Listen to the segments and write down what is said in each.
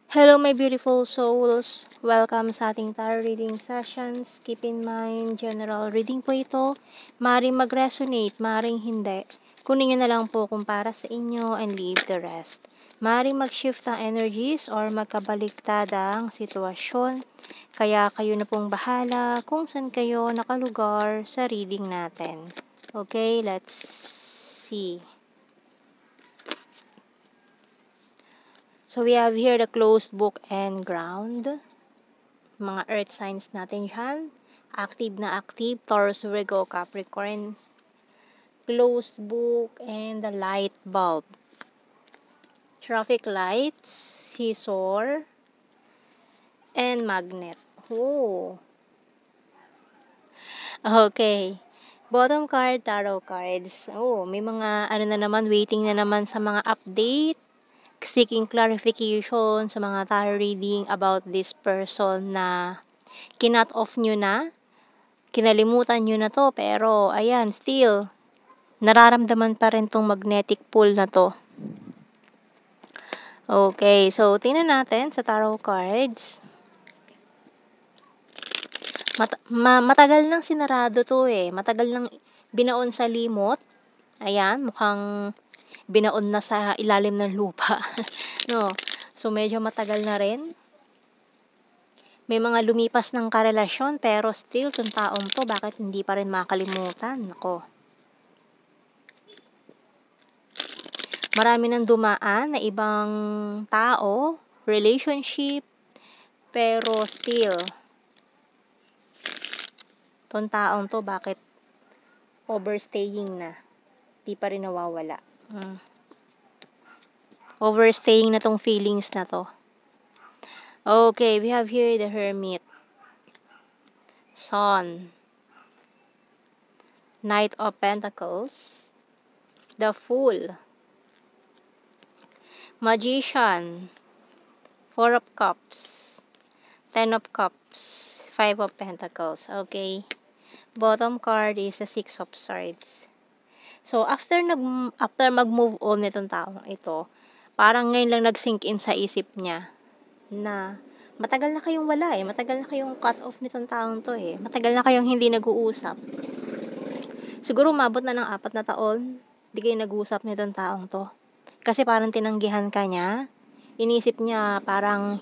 Hello, my beautiful souls. Welcome sa ating tarot reading sessions. Keep in mind, general reading po ito. Maring mag-resonate, maring hindi. Kunin nyo na lang po kung para sa inyo and leave the rest. Maring mag-shift ang energies or magkabaliktad ang sitwasyon. Kaya kayo na pong bahala kung saan kayo nakalugar sa reading natin. Okay, let's see. So, we have here the closed book and ground. Mga earth signs natin dyan. Active na active, Taurus, Virgo, Capricorn. Closed book and the light bulb. Traffic lights, scissor, and magnet. Oh. Okay. Bottom card, tarot cards. Oh, may mga na naman, waiting na naman sa mga update. Seeking clarification sa mga tarot reading about this person na kinut off nyo na, kinalimutan nyo na to, pero ayan, still, nararamdaman pa rin tong magnetic pull na to. Okay, so tingnan natin sa tarot cards. Matagal nang sinarado to eh. Matagal nang binaon sa limot. Ayan, mukhang binaon na sa ilalim ng lupa. No. So medyo matagal na rin. May mga lumipas ng karelasyon pero still tong taong to bakit hindi pa rin makalimutan? Nako. Marami nang dumaan na ibang tao, relationship, pero still tong taong to bakit overstaying na? Di pa rin nawawala. Overstaying na tong feelings na to. Okay, we have here the Hermit. Sun. Knight of Pentacles. The Fool. Magician. Four of Cups. Ten of Cups. Five of Pentacles. Okay. Bottom card is the Six of Swords. So, after mag-move on nitong taong ito, parang ngayon lang nag-sink in sa isip niya na matagal na kayong wala eh. Matagal na kayong cut off nitong taong to eh. Matagal na kayong hindi nag-uusap. Siguro umabot na ng 4 na taon, hindi kayo nag-uusap nitong taong to. Kasi parang tinanggihan ka niya. Inisip niya parang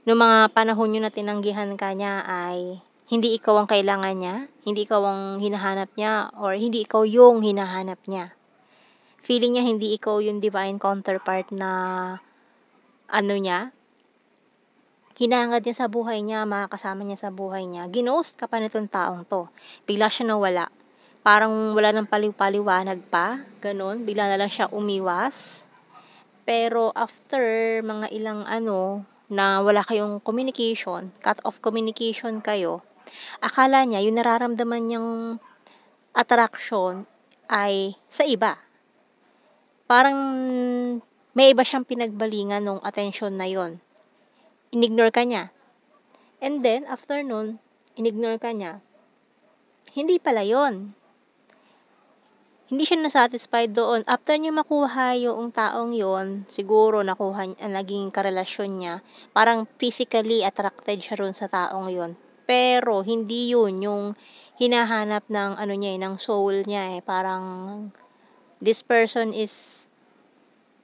noong mga panahon nyo na tinanggihan ka niya ay hindi ikaw ang kailangan niya, hindi ikaw ang hinahanap niya, or hindi ikaw yung hinahanap niya. Feeling niya hindi ikaw yung divine counterpart na niya, hinangad niya sa buhay niya, makakasama niya sa buhay niya. Ginost ka pa nitong taong to. Bigla siya nawala. Parang wala ng paliw-paliwanag pa, ganun. Bigla na lang siya umiwas. Pero after mga ilang na wala kayong communication, cut off communication kayo, akala niya yung nararamdaman niyang attraction ay sa iba. Parang may iba siyang pinagbalingan nung attention na yon. Inignore ka niya. And then, after nun, inignore ka niya. Hindi pala yon. Hindi siya na-satisfied doon. After niya makuha yung taong yon, siguro naging karelasyon niya, parang physically attracted siya ron sa taong yon. Pero, hindi yun yung hinahanap ng niya ng soul niya eh. Parang, this person is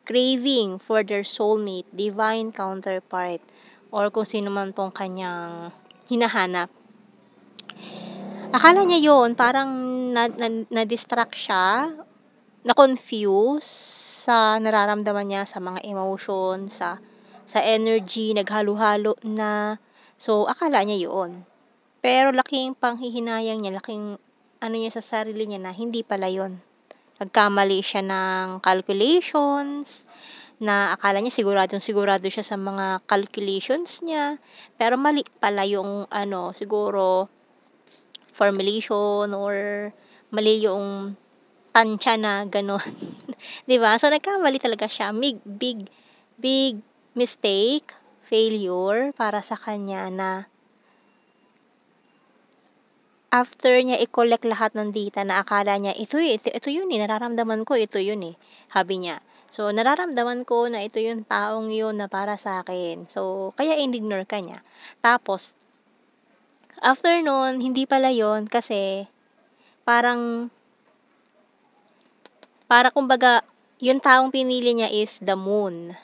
craving for their soulmate, divine counterpart, or kung sino man tong kanyang hinahanap. Akala niya yon, parang na-distract siya, na-confuse sa nararamdaman niya, sa mga emotion, sa energy, naghalo-halo na. So, akala niya yon. Pero laking panghihinayang niya, laking niya sa sarili niya na hindi pala yon. Nagkamali siya ng calculations, na akala niya sigurado siya sa mga calculations niya, pero mali pala yung siguro formulation or mali yung tansya na gano'n. 'Di ba? So nagkamali talaga siya. Big mistake, failure para sa kanya na after niya i-collect lahat ng data na akala niya, ito yun eh, nararamdaman ko, ito yun eh, sabi niya. So, nararamdaman ko na ito yung taong yun na para sa akin. So, kaya in-ignore ka niya. Tapos, after nun, hindi pala yun kasi parang, kumbaga, yung taong pinili niya is the moon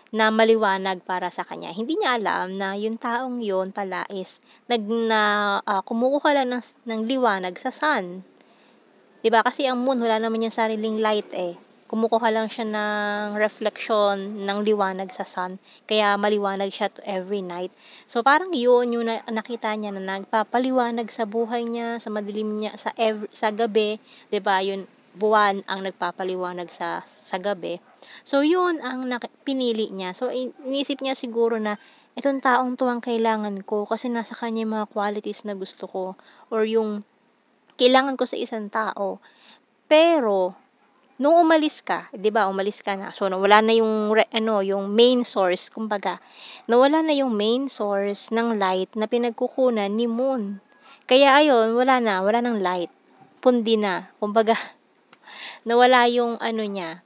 na maliwanag para sa kanya. Hindi niya alam na yung taong yun pala is kumukuha lang ng liwanag sa sun. 'Di ba kasi ang moon wala naman yung sariling light eh. Kumukuha lang siya ng reflection ng liwanag sa sun, kaya maliwanag siya to every night. So parang yun yung nakita niya na nagpapaliwanag sa buhay niya, sa madilim niya, sa gabi, 'di ba? Yun, buwan ang nagpapaliwanag sa gabi. So yun ang pinili niya. So iniisip niya siguro na itong taong 'to ang kailangan ko kasi nasa kanya yung mga qualities na gusto ko or yung kailangan ko sa isang tao. Pero nung umalis ka, 'di ba, umalis ka na. So nawala na yung yung main source kumbaga. Nawala na yung main source ng light na pinagkukunan ni moon. Kaya ayun, wala ng light. Pundi na. Kumbaga nawala yung ano niya,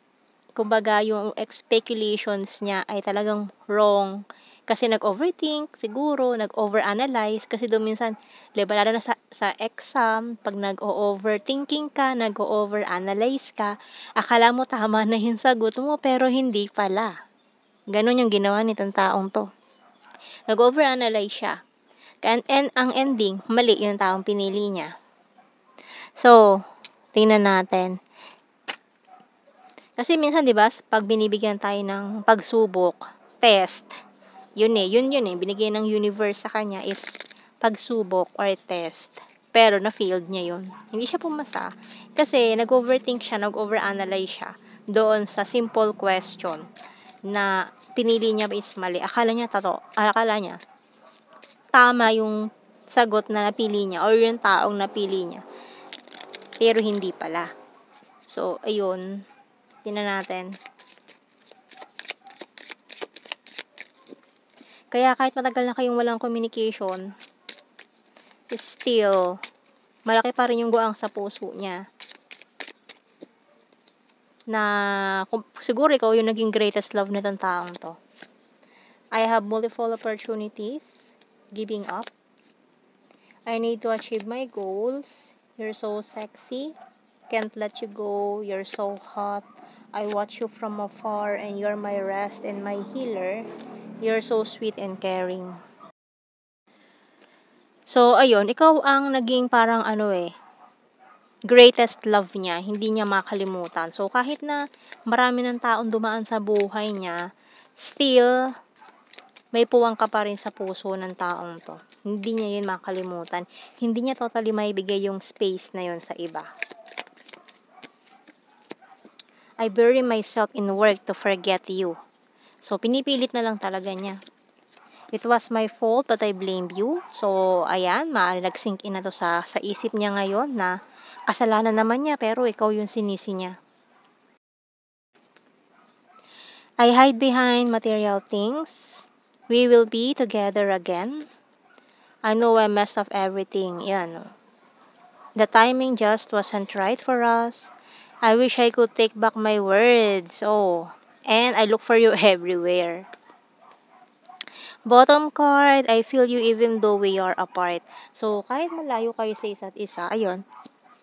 kumbaga yung speculations niya ay talagang wrong. Kasi nag-overthink siguro, nag-overanalyze kasi doon minsan, 'di ba, lalo na sa exam, 'pag nag-o-overthinking ka, nag-o-overanalyze ka, akala mo tama na yung sagot mo pero hindi pala. Gano'n yung ginawa nitong taong 'to. Nag-overanalyze siya. And ang ending, mali yung taong pinili niya. So, tingnan natin. Kasi minsan 'di ba, 'pag binibigyan tayo ng pagsubok, test, yun eh, binigay ng universe sa kanya is pagsubok or test. Pero na-failed niya yun. Hindi siya pumasa kasi nag-overthink siya, nag-overanalyze siya doon sa simple question na pinili niya is mali. Akala niya tama yung sagot na napili niya or yung taong napili niya. Pero hindi pala. So, ayun. Tingnan natin. Kaya kahit matagal na kayong walang communication, still, malaki pa rin yung guang sa puso niya. Na siguro ikaw yung naging greatest love nitong taong to. I have multiple opportunities. Giving up. I need to achieve my goals. You're so sexy. Can't let you go. You're so hot. I watch you from afar and you're my rest and my healer. You're so sweet and caring. So, ayun, ikaw ang naging parang greatest love niya, hindi niya makalimutan. So, kahit na marami ng taong dumaan sa buhay niya, still, may puwang ka pa rin sa puso ng taong to. Hindi niya yun makalimutan. Hindi niya totally maibigay yung space na yun sa iba. I bury myself in work to forget you. So, pinipilit na lang talaga niya. It was my fault but I blame you. So, ayan, maaari nag-sink in na to sa isip niya ngayon na kasalanan naman niya pero ikaw yung sinisi niya. I hide behind material things. We will be together again. I know I messed up everything. Yan. The timing just wasn't right for us. I wish I could take back my words. Oh, and I look for you everywhere. Bottom card, I feel you even though we are apart. So, kahit malayo kayo sa isa't isa, ayun,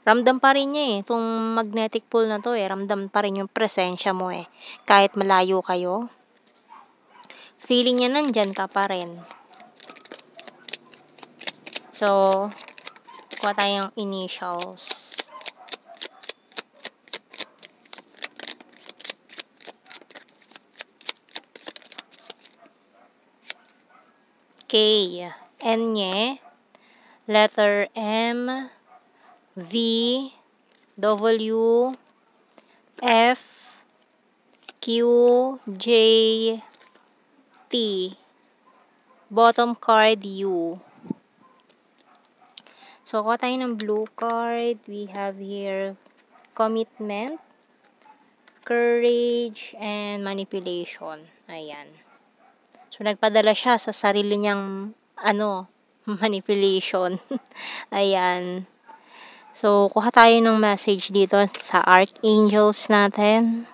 ramdam pa rin niya eh. Itong magnetic pull na to eh, ramdam pa rin yung presensya mo eh. Kahit malayo kayo, feeling niya nandyan ka pa rin. So, kuha tayong initials. K, N, letter M, V, W, F, Q, J, T. Bottom card, U. So, kuha tayo ng blue card. We have here commitment, courage, and manipulation. Ayan. So, nagpadala siya sa sarili niyang, manipulation. Ayan. So, kuha tayo ng message dito sa archangels natin.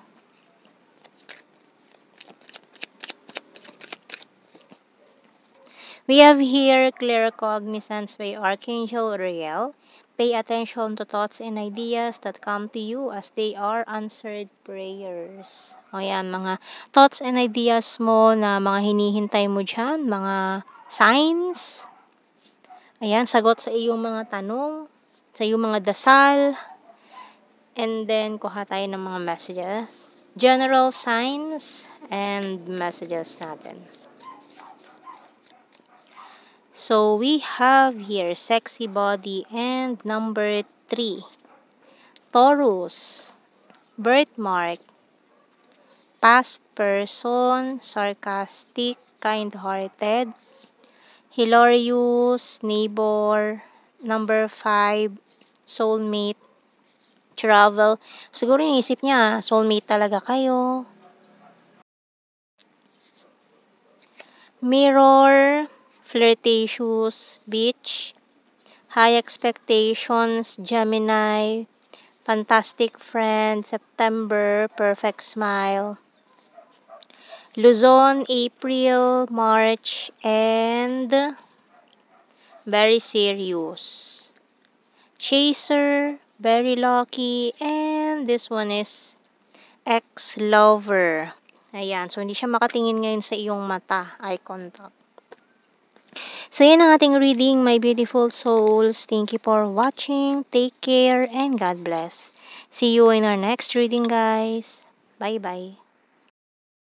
We have here clear cognizance by Archangel Uriel. Pay attention to thoughts and ideas that come to you as they are answered prayers. O yan, mga thoughts and ideas mo na mga hinihintay mo dyan, mga signs. Ayan, sagot sa iyong mga tanong, sa iyong mga dasal. And then, kuha tayo ng mga messages. General signs and messages natin. So, we have here sexy body and number 3. Taurus, birthmark, past person, sarcastic, kind-hearted, hilarious, neighbor, number 5, soulmate, travel. Siguro inisip niya, soulmate talaga kayo. Mirror, flirtatious, beach, high expectations, Gemini, fantastic friend, September, perfect smile, Luzon, April, March, and very serious, chaser, very lucky, and this one is ex-lover. Ayan, so hindi siya makatingin ngayon sa iyong mata, eye contact. So, yan ang ating reading, my beautiful souls. Thank you for watching. Take care and God bless. See you in our next reading, guys. Bye-bye.